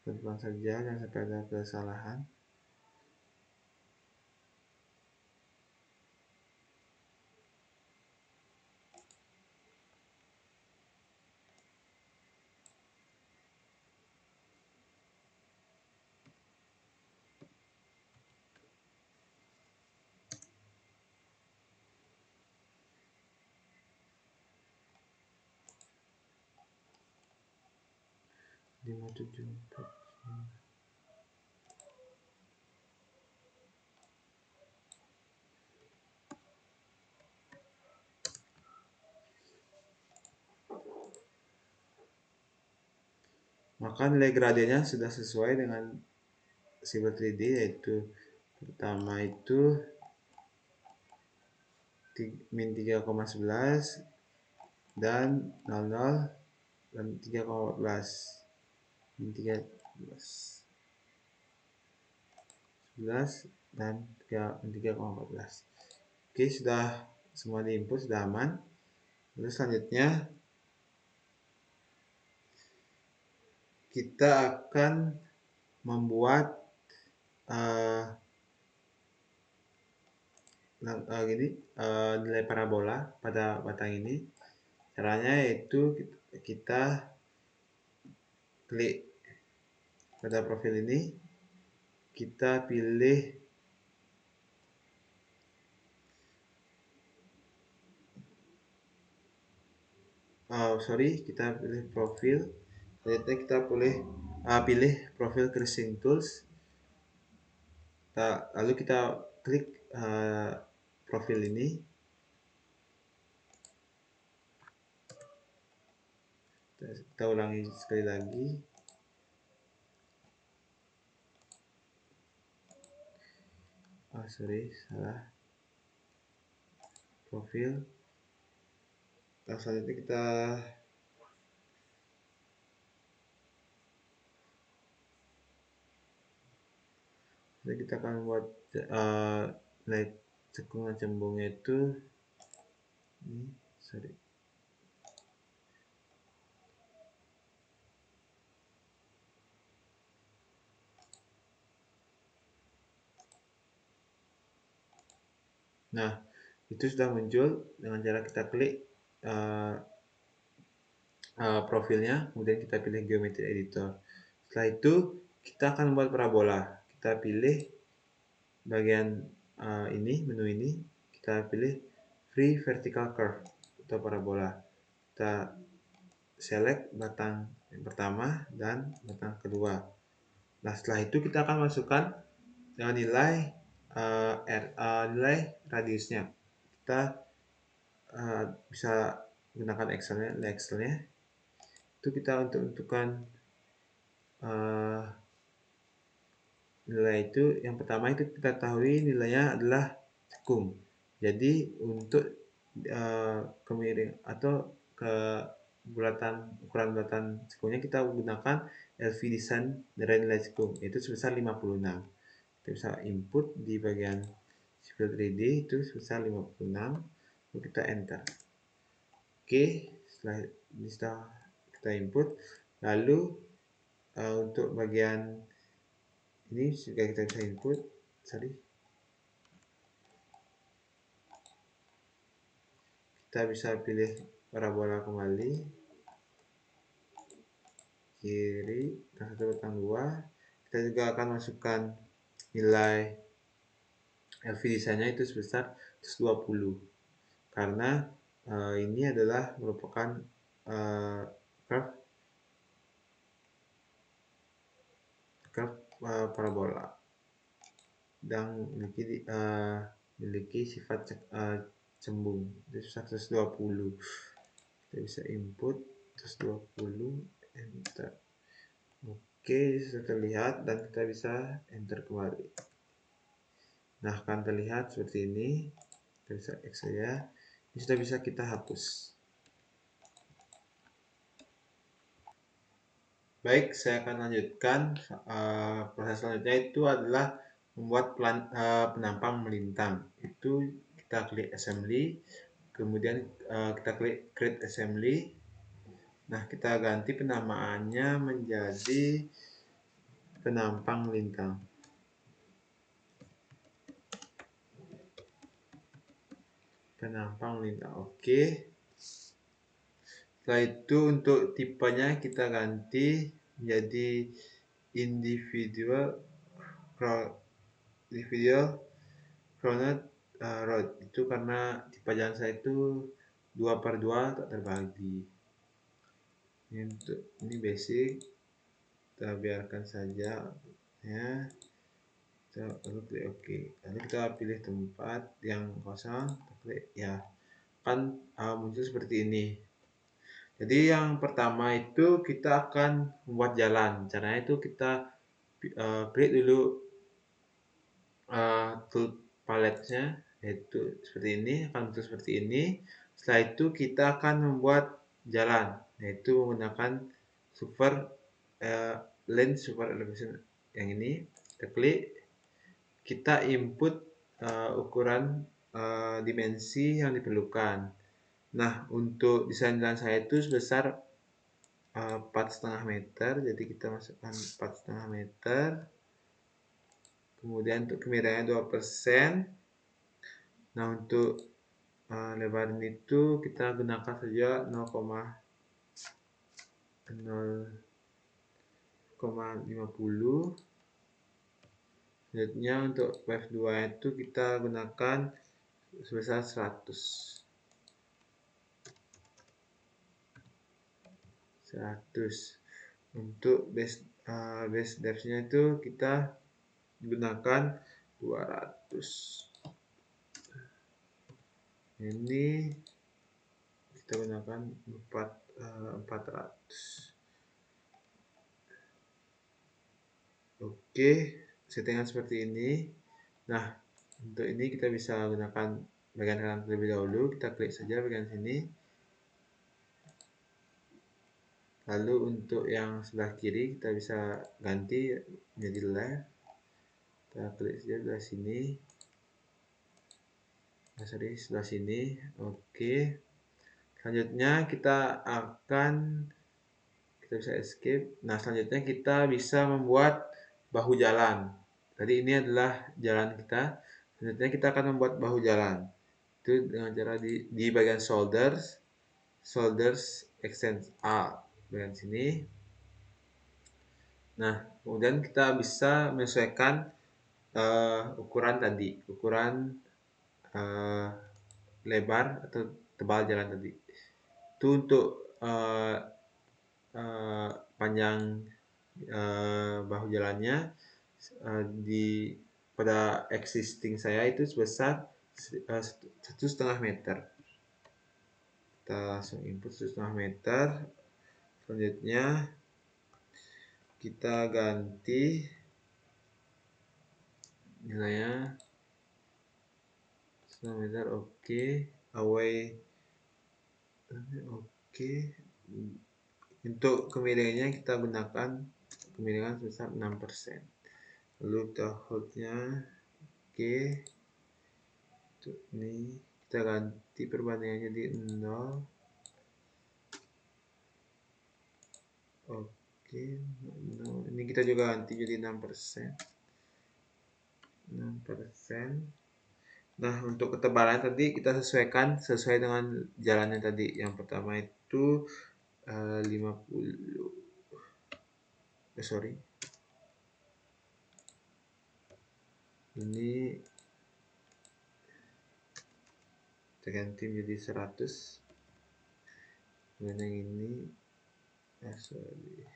Pelan-pelan saja, jangan sampai ada kesalahan. 574. Maka nilai gradiennya sudah sesuai dengan Civil 3D, yaitu pertama itu min 3,11 dan 00 dan 3,14 min 3,11 11 dan 3,14. Oke, sudah semua diinput, sudah aman. Lalu selanjutnya kita akan membuat nilai parabola pada batang ini. Caranya yaitu kita klik pada profil ini, kita pilih kita pilih profil. Selanjutnya kita pilih profil Creasing Tools. Lalu kita klik profil ini. Kita ulangi sekali lagi. Salah. Profil. Selanjutnya kita akan buat nilai cekungan cembungnya itu ini. Nah, itu sudah muncul dengan cara kita klik profilnya, kemudian kita pilih Geometry Editor. Setelah itu kita akan membuat parabola. Kita pilih bagian ini, menu ini, kita pilih Free Vertical Curve atau parabola. Kita select batang yang pertama dan batang kedua. Nah, setelah itu kita akan masukkan nilai radiusnya. Kita bisa gunakan Excelnya. Itu kita untuk menentukan nilai itu. Yang pertama itu kita ketahui nilainya adalah cekung. Jadi untuk kemiring atau ukuran bulatan cekungnya kita gunakan LV Design dari nilai cekung, yaitu sebesar 56. Kita bisa input di bagian Civil 3D itu sebesar 56, lalu kita enter. Oke, setelah kita input, lalu untuk bagian ini juga kita bisa input. Kita bisa pilih parabola kembali, kiri, batang 1, batang 2. Kita juga akan masukkan nilai LV desainnya itu sebesar 120, karena ini adalah merupakan curve parabola dan memiliki sifat cembung. Itu 120. Kita bisa input 120, enter. Oke, sudah terlihat dan kita bisa enter kembali. Nah, akan terlihat seperti ini. Kita bisa X saja. Ini sudah bisa kita hapus. Baik, saya akan lanjutkan. Proses selanjutnya itu adalah membuat penampang melintang. Itu kita klik assembly, kemudian kita klik create assembly. Nah, kita ganti penamaannya menjadi penampang melintang. Oke. Setelah itu untuk tipenya kita ganti menjadi individual crowned rod. Itu karena tipe jalan saya itu 2/2 tak terbagi. Ini basic. kita biarkan saja ya. Lalu klik OK. Lalu kita pilih tempat yang kosong, kita klik ya. Kan muncul seperti ini. Jadi yang pertama itu kita akan membuat jalan. Caranya itu kita klik dulu tool palette-nya, yaitu seperti ini, akan muncul seperti ini. Setelah itu kita akan membuat jalan, yaitu menggunakan super lane super elevation yang ini. Kita klik, kita input ukuran dimensi yang diperlukan. Nah, untuk desain jalan saya itu sebesar 4,5 meter, jadi kita masukkan 4,5 meter. Kemudian untuk kemiringannya 2%. Nah, untuk lebaran itu kita gunakan saja 0,50. Selanjutnya untuk wave 2 itu kita gunakan sebesar 100. Untuk base depth-nya itu kita gunakan 200. Ini kita gunakan 400. Oke, settingan seperti ini. Nah, untuk ini kita bisa gunakan bagian kanan terlebih dahulu. Kita klik saja bagian sini. Lalu untuk yang sebelah kiri kita bisa ganti menjadi left. Kita klik saja sebelah sini. Sebelah sini. Oke. Selanjutnya kita bisa escape. Nah, selanjutnya kita bisa membuat bahu jalan. Tadi ini adalah jalan kita. Selanjutnya kita akan membuat bahu jalan. Itu dengan cara di bagian shoulders extend A bagian sini. Nah, kemudian kita bisa menyesuaikan ukuran tadi, ukuran lebar atau tebal jalan tadi. Itu untuk panjang bahu jalannya pada existing saya itu sebesar 1,5 meter. Kita langsung input 1,5 meter. Selanjutnya kita ganti nilainya 1,5 meter. Oke. Away. Oke. Untuk kemiringannya kita gunakan kemiringan sebesar 6%. Lalu kita hold-nya. Oke. Untuk ini kita ganti perbandingannya di 0. Oke. Ini kita juga ganti jadi 6%. 6%. Nah, untuk ketebalan tadi kita sesuaikan sesuai dengan jalannya tadi. Yang pertama itu 50. Sorry. Ini kita ganti menjadi 100. Dan yang ini sorry.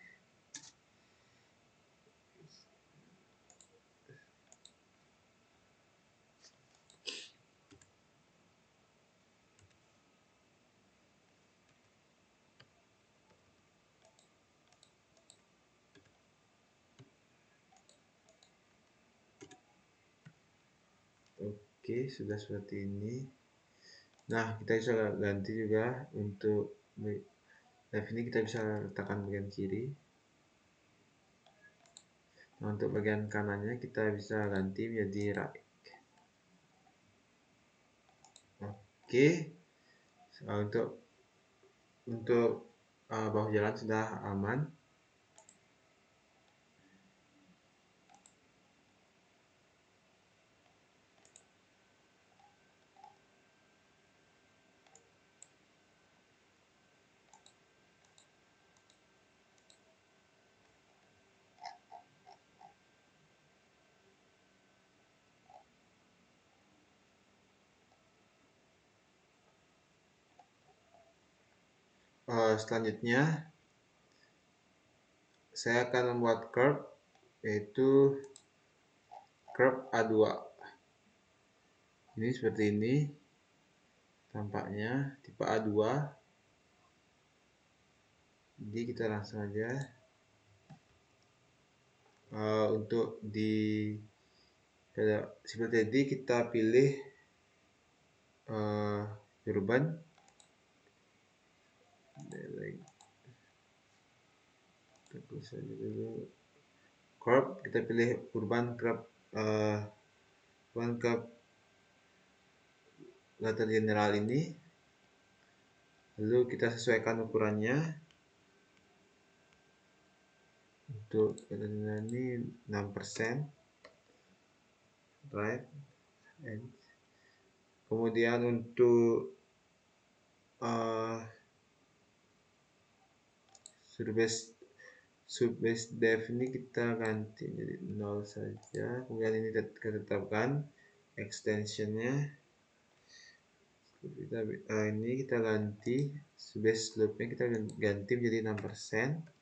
Oke, sudah seperti ini. Nah, kita bisa ganti juga untuk live ini kita bisa letakkan bagian kiri. Nah, untuk bagian kanannya kita bisa ganti menjadi right. Oke. Untuk bahu jalan sudah aman. Selanjutnya saya akan membuat curve, yaitu curve A2. Ini seperti ini tampaknya, tipe A2. Jadi kita langsung aja untuk di seperti tadi kita pilih urban, terus saja dulu crop, kita pilih urban crop, letter general ini, lalu kita sesuaikan ukurannya. Untuk letter general ini 6%, right, and kemudian untuk subbase def ini kita ganti jadi 0 saja. Kemudian ini kita tetapkan extensionnya. Ini kita ganti subbase slope-nya, kita ganti menjadi 6%.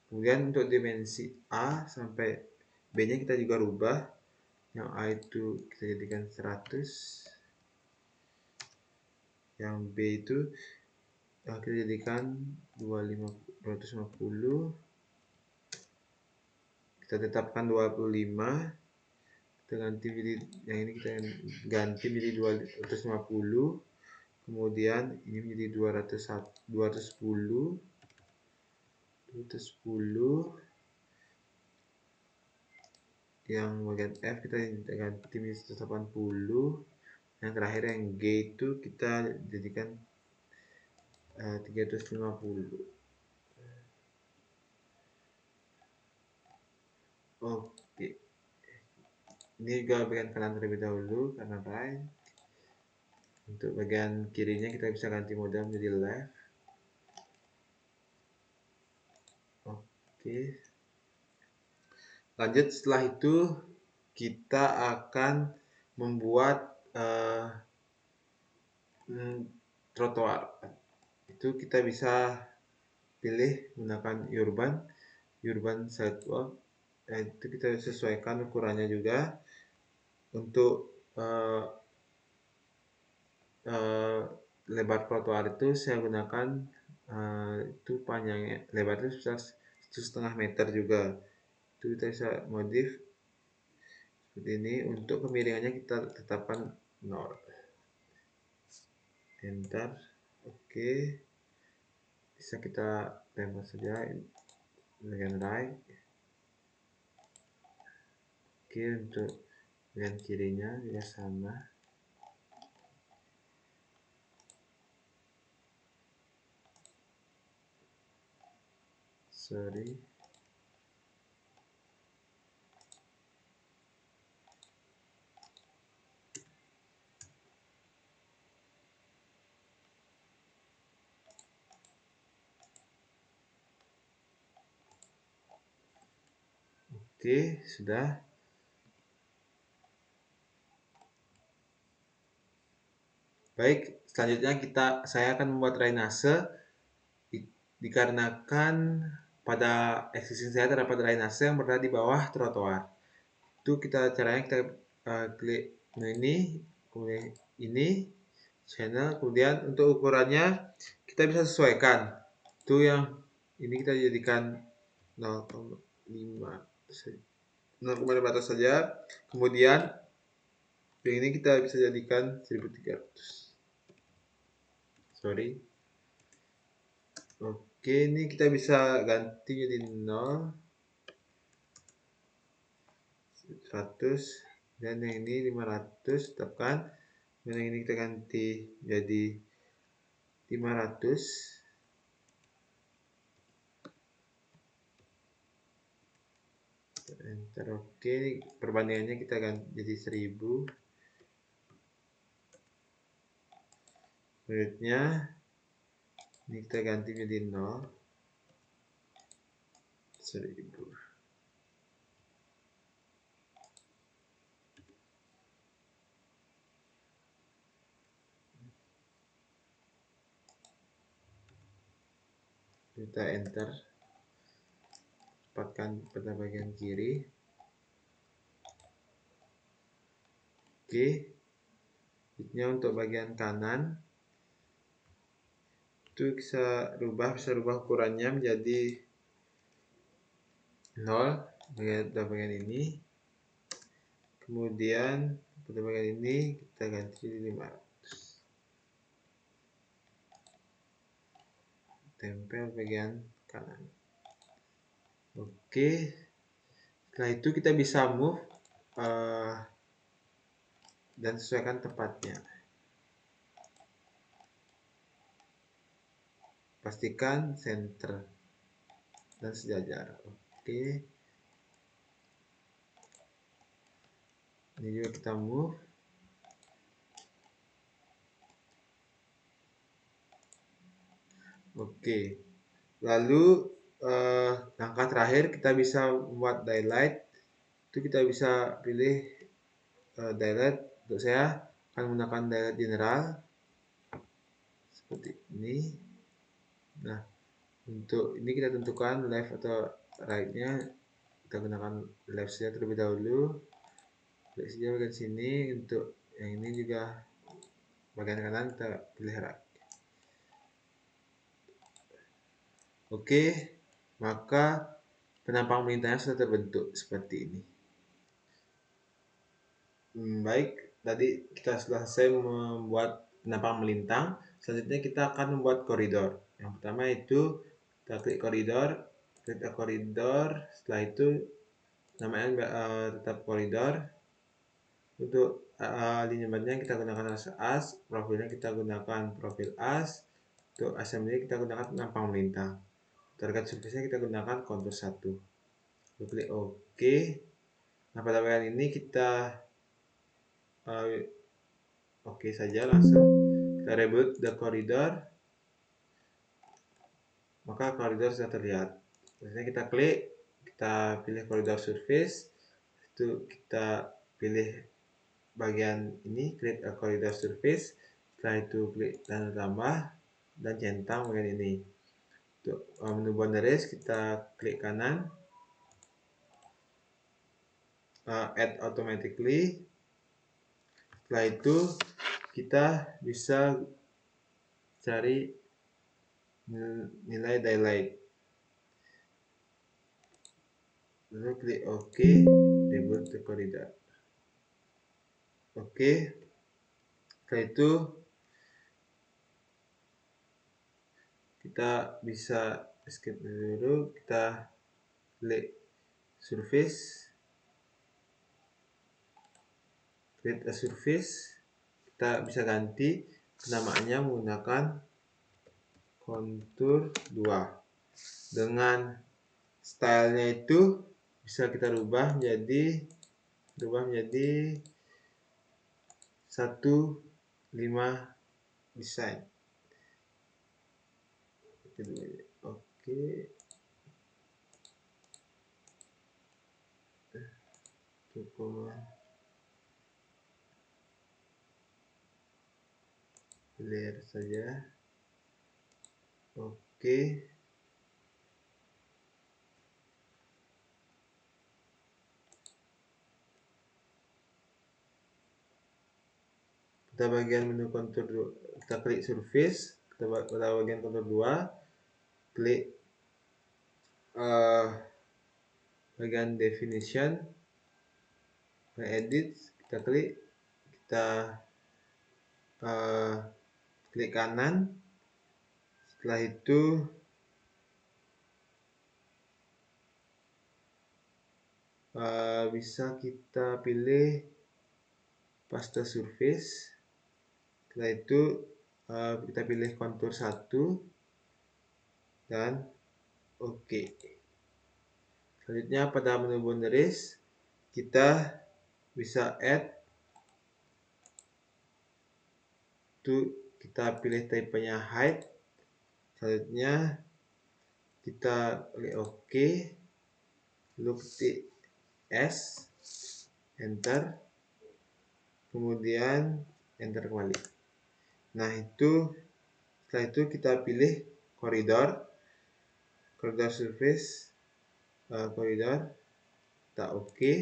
Kemudian untuk dimensi A sampai B nya kita juga rubah. Yang A itu kita jadikan 100, yang B itu kita jadikan 250, kita tetapkan 25, kita ganti menjadi, yang ini kita ganti menjadi 250, kemudian ini menjadi 210, yang bagian F kita ganti menjadi 180, yang terakhir yang G itu kita jadikan 350. Oke, ini juga bagian kanan terlebih dahulu karena right. Untuk bagian kirinya kita bisa ganti mode menjadi left. Oke, lanjut setelah itu kita akan membuat trotoar. Itu kita bisa pilih menggunakan urban sidewalk. Itu kita sesuaikan ukurannya juga. Untuk lebar trotoar itu saya gunakan itu panjangnya, lebar itu 1,5 meter juga. Itu kita bisa modif seperti ini. Untuk kemiringannya kita tetapkan 0. Enter. Oke, bisa kita tembak saja bagian right. Oke, untuk bagian kirinya juga sama. Sorry. Oke, sudah. Baik, selanjutnya saya akan membuat drainase dikarenakan pada existing saya terdapat drainase yang berada di bawah trotoar. Itu caranya kita klik ini, kemudian ini channel, kemudian untuk ukurannya kita bisa sesuaikan. Itu yang ini kita jadikan 0,5 saja. Kemudian yang ini kita bisa jadikan 1300. Sorry. Oke, ini kita bisa ganti jadi 0, 100, dan yang ini 500, tetapkan. Dan yang ini kita ganti jadi 500. Enter. Oke, perbandingannya kita ganti jadi 1000. Berikutnya ini kita ganti menjadi 0, 1000. Kita enter. tempatkan pada bagian kiri. Oke, ini untuk bagian kanan itu bisa rubah ukurannya menjadi 0 bagian ini. Kemudian pada bagian ini kita ganti 500. Tempel bagian kanan. Oke, setelah itu kita bisa move dan sesuaikan tempatnya. Pastikan center dan sejajar. Oke, ini juga kita move. Oke, lalu langkah terakhir kita bisa membuat daylight. Itu kita bisa pilih daylight. Untuk saya akan menggunakan daylight general seperti ini. Nah, untuk ini kita tentukan left atau right-nya. Kita gunakan left saja terlebih dahulu. Klik saja bagian sini. Untuk yang ini juga bagian kanan kita pilih right. Oke, maka penampang melintangnya sudah terbentuk seperti ini. Baik, tadi kita sudah selesai membuat penampang melintang. Selanjutnya kita akan membuat koridor. Yang pertama itu kita klik koridor, setelah itu namanya tetap koridor. Untuk alignmentnya kita gunakan as, profilnya kita gunakan profil as, untuk assembly kita gunakan penampang melintang. Target surface-nya kita gunakan kontur 1. Klik OK. Nah, pada bagian ini kita oke saja, langsung kita reboot the corridor, maka koridor sudah terlihat. Biasanya kita klik, kita pilih koridor surface, itu kita pilih bagian ini, create a corridor surface, setelah itu klik tanda tambah dan centang bagian ini. Untuk menu boundaries kita klik kanan, add automatically. Setelah itu kita bisa cari nilai daylight, lalu klik OK, reboot the corridor. Oke, setelah itu kita bisa escape dulu, kita klik surface, create a surface, kita bisa ganti namaannya menggunakan kontur 2. Dengan stylenya itu bisa kita rubah menjadi 15 design. Oke. Cukup clear saja. Oke. Pada bagian menu kontur, kita klik surface, pada bagian kontur 2, klik bagian definition, edit, kita klik, kita klik kanan, setelah itu bisa kita pilih paste surface, setelah itu kita pilih kontur 1 dan OK. Selanjutnya pada menu boundaries kita bisa add, itu kita pilih tipenya height, selanjutnya kita klik OK, lalu ketik S, enter, kemudian enter kembali. Nah, setelah itu kita pilih koridor surface, koridor, kita oke.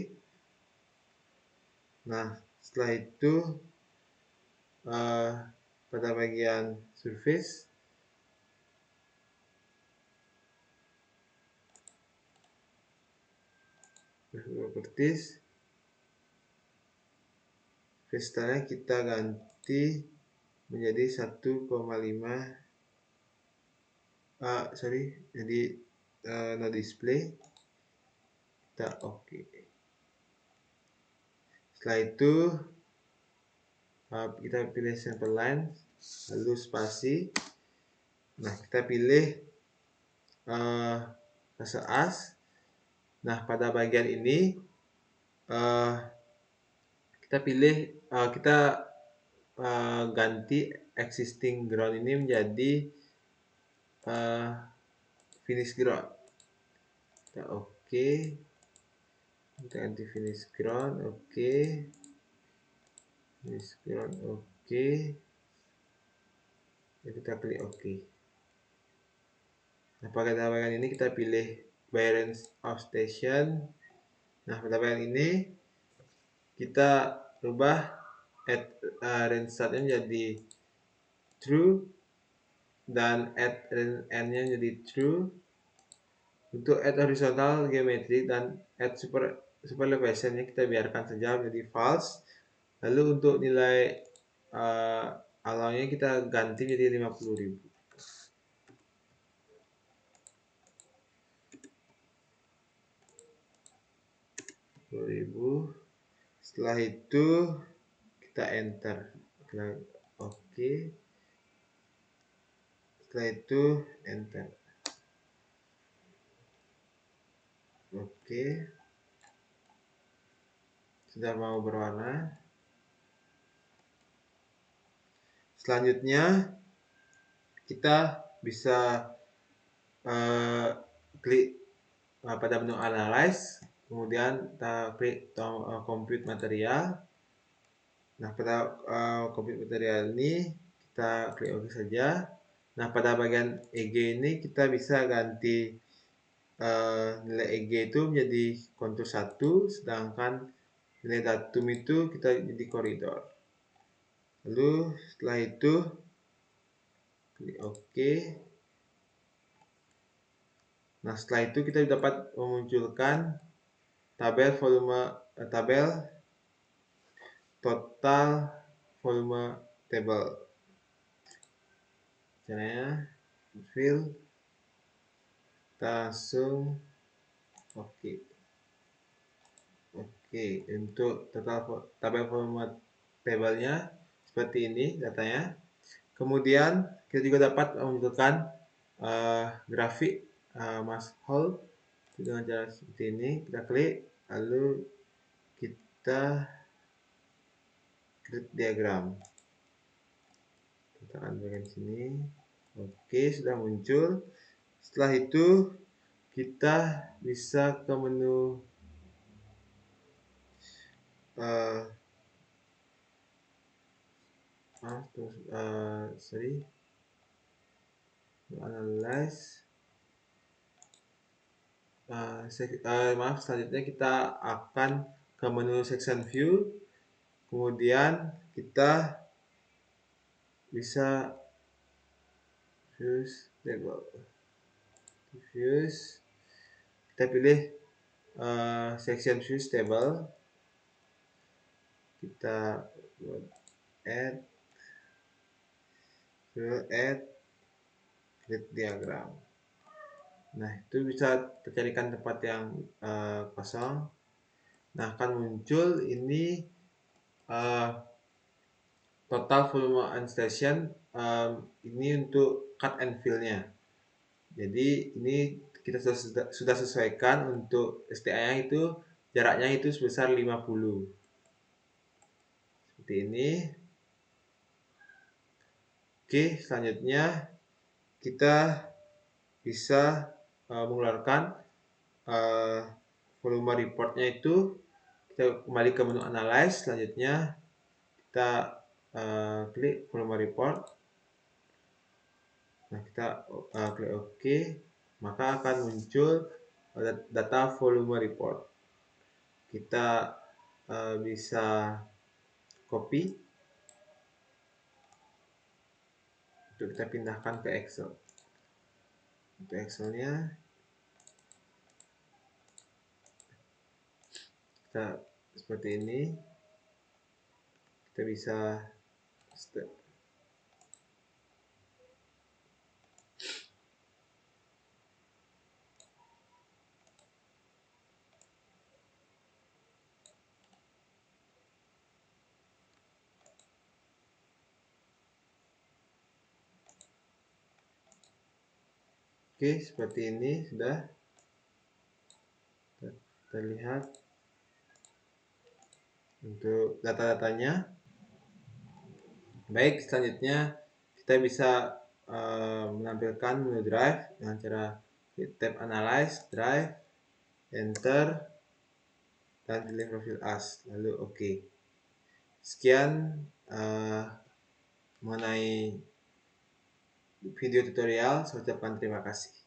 Nah, setelah itu pada bagian surface properties, vestanya kita ganti menjadi 1,5 jadi no display, kita oke. Setelah itu kita pilih center line, lalu spasi. Nah, kita pilih fase as. Nah, pada bagian ini kita pilih kita ganti existing ground ini menjadi finish ground. Kita oke. Kita ganti finish ground, oke. Finish ground, oke. Jadi kita klik oke. Nah, pada bagian ini kita pilih by range of station. Nah, pada bagian ini kita rubah add range startnya menjadi true dan add range end-nya menjadi true. Untuk add horizontal geometry dan add superelevation-nya kita biarkan saja menjadi false. Lalu untuk nilai allow-nya kita ganti jadi 50.000. Setelah itu kita enter. Oke. Setelah itu enter. Oke. Sudah mau berwarna. Selanjutnya kita bisa klik pada menu analyze, kemudian kita klik compute material. Nah, pada compute material ini kita klik OK saja. Nah, pada bagian EG ini kita bisa ganti nilai EG itu menjadi kontur 1, sedangkan nilai datum itu kita jadi koridor. Lalu setelah itu klik OK. Nah, setelah itu kita dapat memunculkan tabel total volume table. Caranya fill, kita langsung oke. Oke, untuk total tabel volume tabelnya seperti ini datanya. Kemudian kita juga dapat memunculkan grafik mass hole dengan cara seperti ini. Kita klik, lalu kita create diagram. Kita akan bagian sini. Oke, sudah muncul. Setelah itu kita bisa ke menu analyze. Selanjutnya kita akan ke menu section view. Kemudian kita bisa views table. Views. Kita pilih section views table. Kita add create diagram. Nah, itu bisa tercarikan tempat yang kosong. Nah, akan muncul ini total volume and station. Ini untuk cut and fill-nya. Jadi ini kita sudah sesuaikan untuk STA-nya itu jaraknya itu sebesar 50. Seperti ini. Oke, selanjutnya kita bisa mengeluarkan volume report-nya itu. Kita kembali ke menu analyze. Selanjutnya kita klik volume report. Nah, kita klik OK, maka akan muncul data volume report. Kita bisa copy untuk kita pindahkan ke Excel. Untuk Excelnya kita seperti ini. Kita bisa Oke, seperti ini sudah terlihat untuk data-datanya. Baik, selanjutnya kita bisa menampilkan menu drive dengan cara klik tab Analyze, Drive, Enter, dan pilih profil as, lalu OK. Sekian mengenai video tutorial. Saya ucapkan terima kasih.